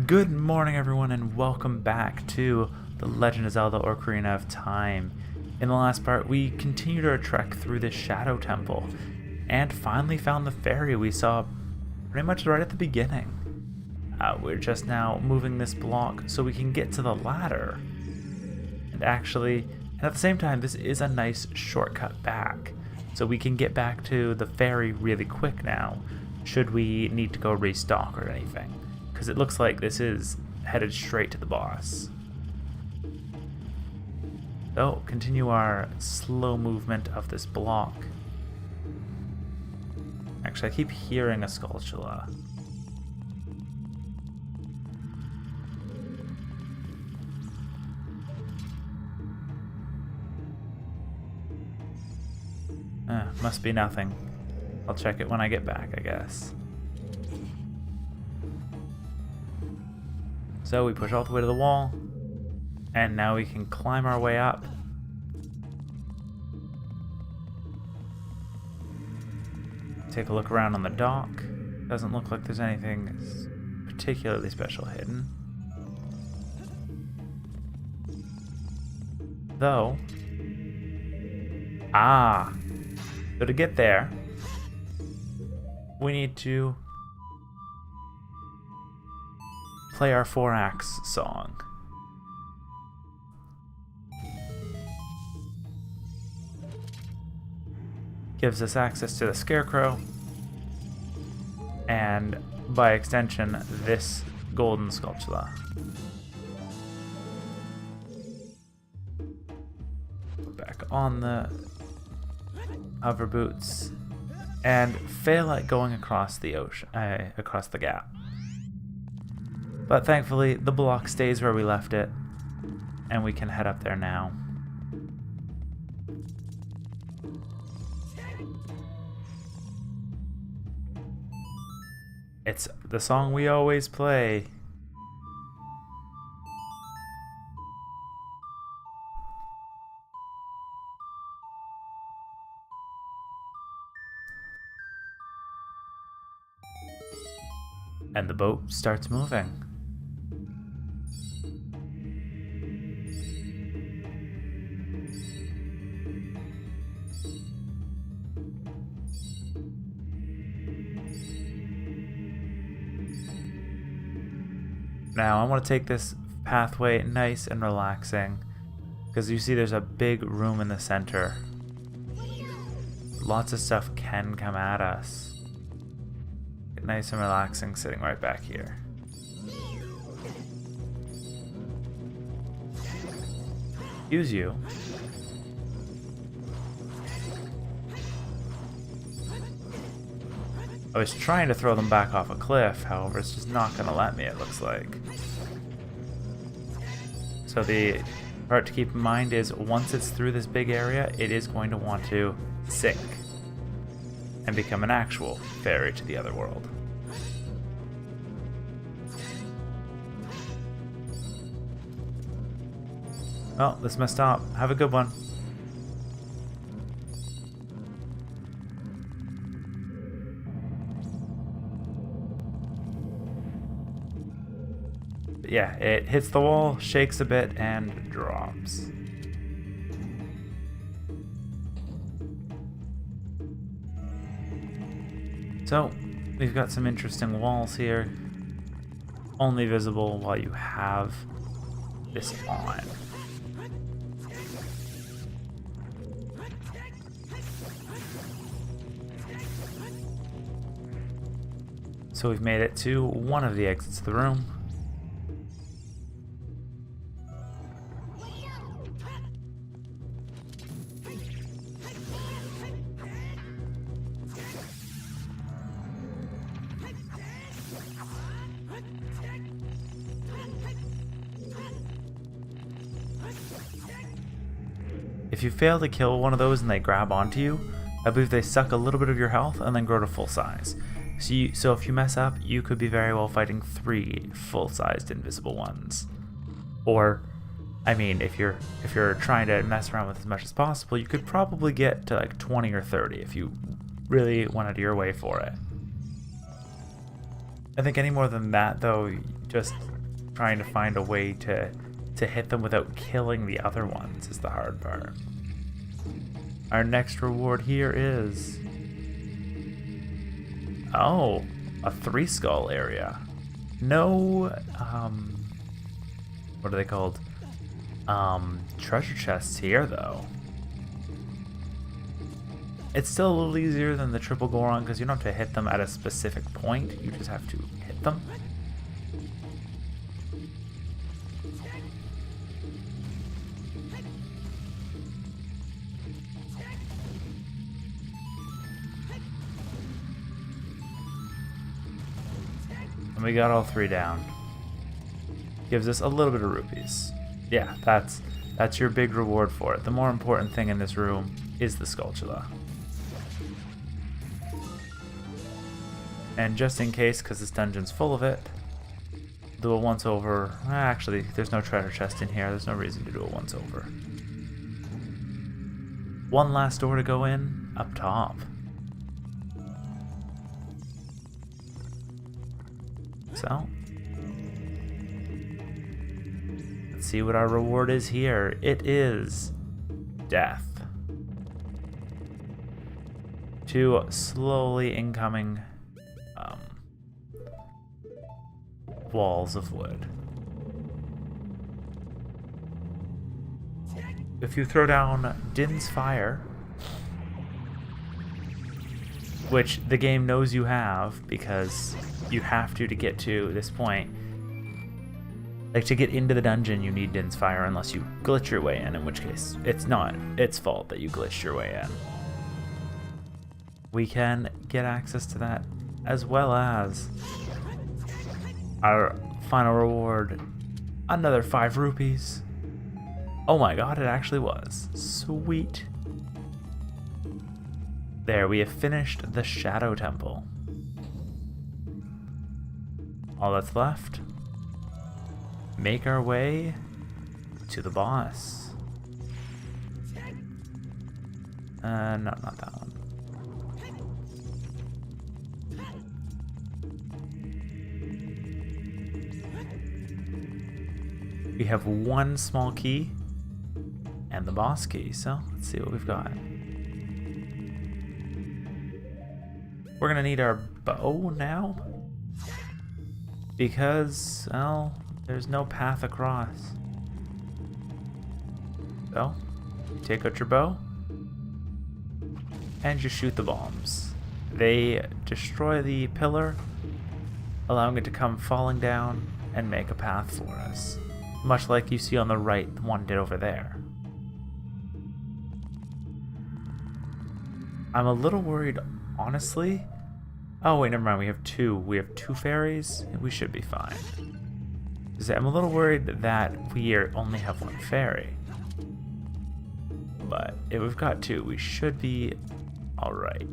Good morning, everyone, and welcome back to The Legend of Zelda Ocarina of Time. In the last part, we continued our trek through this Shadow Temple, and finally found the fairy we saw pretty much right at the beginning. We're just now moving this block so we can get to the ladder. And at the same time, this is a nice shortcut back, so we can get back to the fairy really quick now, should we need to go restock or anything. Because it looks like this is headed straight to the boss. So, continue our slow movement of this block. Actually, I keep hearing a Skulltula. Must be nothing. I'll check it when I get back, I guess. So we push all the way to the wall, and now we can climb our way up. Take a look around on the dock. Doesn't look like there's anything particularly special hidden. Though, so to get there, we need to play our 4-axe song. Gives us access to the Scarecrow, and by extension, this golden Skulltula. Put back on the hover boots, and fail at going across the ocean, across the gap. But thankfully, the block stays where we left it, and we can head up there now. It's the song we always play. And the boat starts moving. Now I want to take this pathway nice and relaxing, because you see there's a big room in the center. Lots of stuff can come at us. Get nice and relaxing sitting right back here. Excuse you. I was trying to throw them back off a cliff, however, it's just not going to let me, it looks like. So the part to keep in mind is once it's through this big area, it is going to want to sink and become an actual ferry to the other world. Well, this must stop. Have a good one. Yeah, it hits the wall, shakes a bit, and drops. So, we've got some interesting walls here, only visible while you have this on. So we've made it to one of the exits of the room. If you fail to kill one of those and they grab onto you, I believe they suck a little bit of your health and then grow to full size. So if you mess up, you could be very well fighting 3 full-sized invisible ones. Or, I mean, if you're trying to mess around with as much as possible, you could probably get to like 20 or 30 if you really went out of your way for it. I think any more than that, though, Just trying to find a way to hit them without killing the other ones is the hard part. Our next reward here is... oh, a 3 skull area. No, what are they called? Treasure chests here, though. It's still a little easier than the triple Goron because you don't have to hit them at a specific point. You just have to hit them. And we got all 3 down. Gives us a little bit of rupees. Yeah, that's your big reward for it. The more important thing in this room is the Skulltula. And just in case, because this dungeon's full of it, do a once over. Actually, there's no treasure chest in here. There's no reason to do a once over. One last door to go in, up top. So, let's see what our reward is here. It is death. 2 slowly incoming walls of wood. If you throw down Din's Fire, which the game knows you have because you have to get to this point. Like, to get into the dungeon, you need Din's Fire unless you glitch your way in which case it's not its fault that you glitched your way in. We can get access to that, as well as our final reward, another 5 rupees. Oh my god, it actually was. Sweet. There, we have finished the Shadow Temple. All that's left, make our way to the boss. No, not that one. We have 1 small key and the boss key, so let's see what we've got. We're gonna need our bow now because, well, there's no path across. So, you take out your bow and you shoot the bombs. They destroy the pillar, allowing it to come falling down and make a path for us. Much like you see on the right, the one did over there. I'm a little worried, honestly. Oh wait, never mind, we have 2. We have 2 fairies, and we should be fine. I'm a little worried that we only have 1 fairy. But if we've got 2, we should be alright.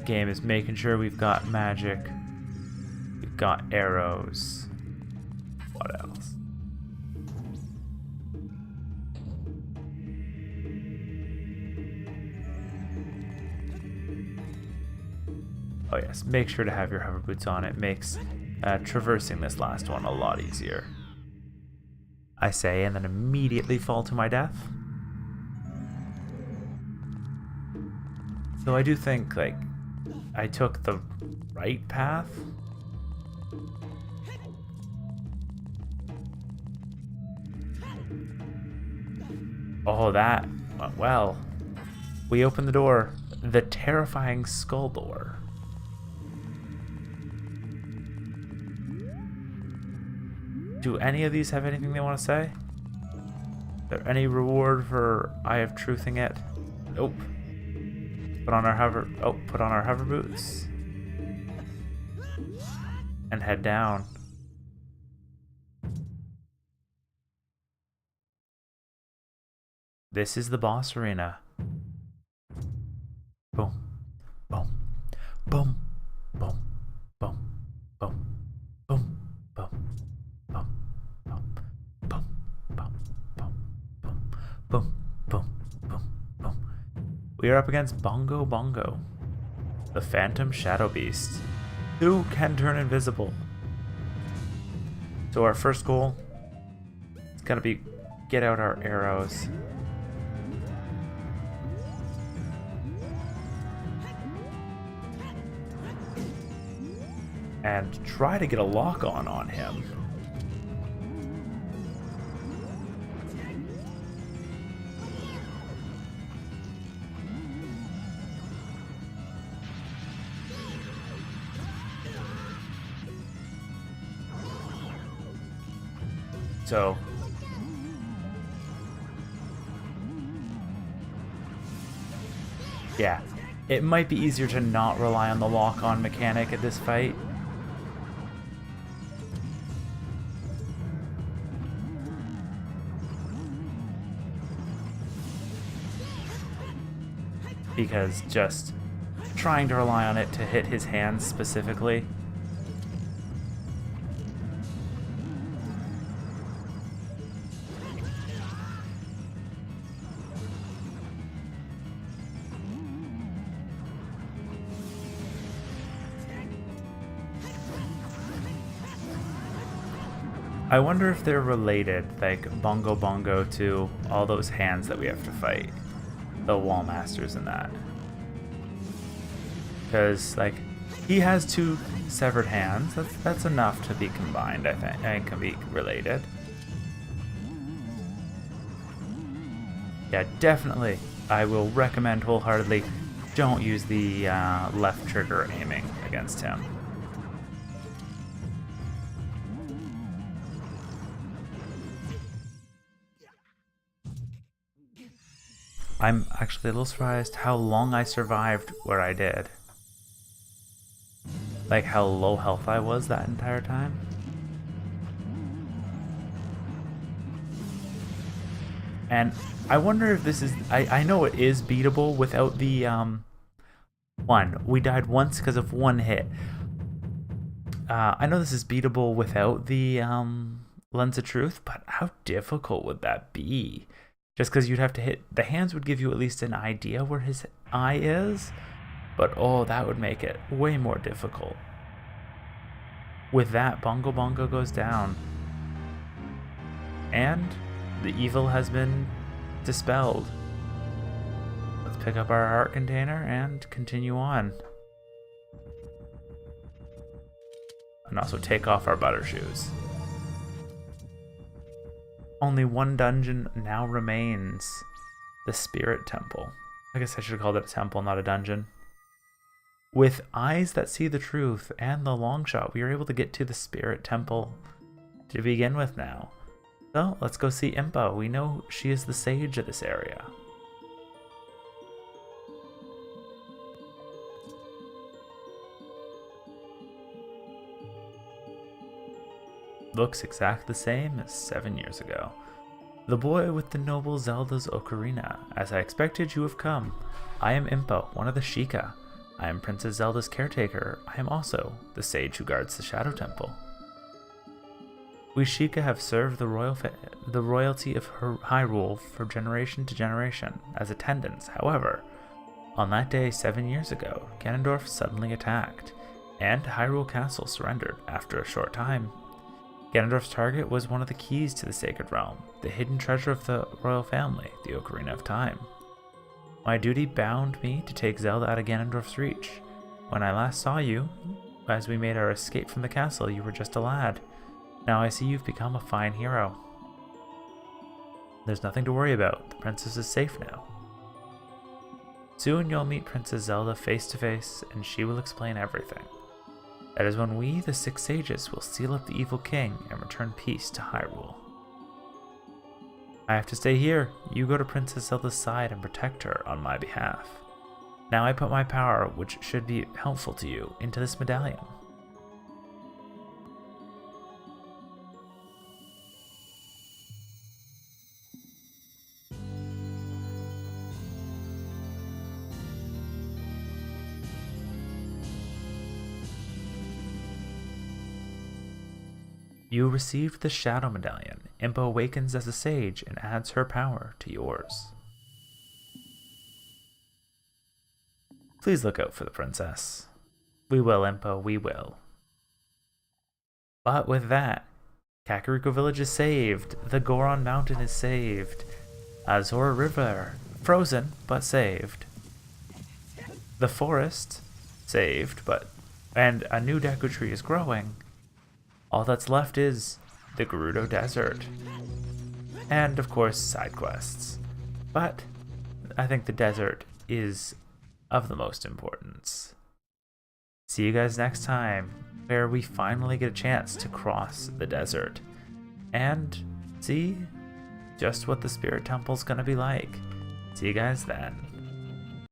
Game is making sure we've got magic, we've got arrows. What else? Oh yes, make sure to have your hover boots on. It makes traversing this last one a lot easier. I say, and then immediately fall to my death. So I do think, like, I took the right path. Oh, that went well. We opened the door, the terrifying skull door. Do any of these have anything they want to say? Is there any reward for Eye of Truthing it? Nope. Put on our hover boots. And head down. This is the boss arena. Boom. Boom. Boom. Boom. Boom. Boom. Boom. We are up against Bongo Bongo, the Phantom Shadow Beast, who can turn invisible. So our first goal is gonna be get out our arrows. And try to get a lock on him. So yeah, it might be easier to not rely on the lock-on mechanic at this fight. Because just trying to rely on it to hit his hands specifically. I wonder if they're related, like Bongo Bongo, to all those hands that we have to fight. The Wall Masters and that. Because, like, he has 2 severed hands. That's enough to be combined, I think, and can be related. Yeah, definitely. I will recommend wholeheartedly, don't use the left trigger aiming against him. I'm actually a little surprised how long I survived where I did. Like how low health I was that entire time. And I wonder if this is... I know it is beatable without the... one. We died once because of 1 hit. I know this is beatable without the Lens of Truth, but how difficult would that be? Just because you'd have to hit... The hands would give you at least an idea where his eye is, but oh, that would make it way more difficult. With that, Bongo Bongo goes down. And the evil has been dispelled. Let's pick up our heart container and continue on. And also take off our butter shoes. Only 1 dungeon now remains. The Spirit Temple. I guess I should have called it a temple, not a dungeon. With eyes that see the truth and the long shot, we are able to get to the Spirit Temple to begin with now. So, let's go see Impa. We know she is the sage of this area. Looks exactly the same as 7 years ago. The boy with the noble Zelda's Ocarina. As I expected, you have come. I am Impa, one of the Sheikah. I am Princess Zelda's caretaker. I am also the sage who guards the Shadow Temple. We Sheikah have served the royalty of Hyrule for generation to generation as attendants. However, on that day 7 years ago, Ganondorf suddenly attacked, and Hyrule Castle surrendered after a short time. Ganondorf's target was one of the keys to the Sacred Realm, the hidden treasure of the royal family, the Ocarina of Time. My duty bound me to take Zelda out of Ganondorf's reach. When I last saw you, as we made our escape from the castle, you were just a lad. Now I see you've become a fine hero. There's nothing to worry about. The princess is safe now. Soon you'll meet Princess Zelda face to face, and she will explain everything. That is when we, the 6 sages, will seal up the evil king and return peace to Hyrule. I have to stay here. You go to Princess Zelda's side and protect her on my behalf. Now I put my power, which should be helpful to you, into this medallion. You received the Shadow Medallion. Impa awakens as a sage and adds her power to yours. Please look out for the princess. We will, Impa, we will. But with that, Kakariko Village is saved. The Goron Mountain is saved. Azora River, frozen, but saved. The forest, saved, and a new Deku Tree is growing. All that's left is the Gerudo Desert. And, of course, side quests. But I think the desert is of the most importance. See you guys next time, where we finally get a chance to cross the desert and see just what the Spirit Temple's gonna be like. See you guys then.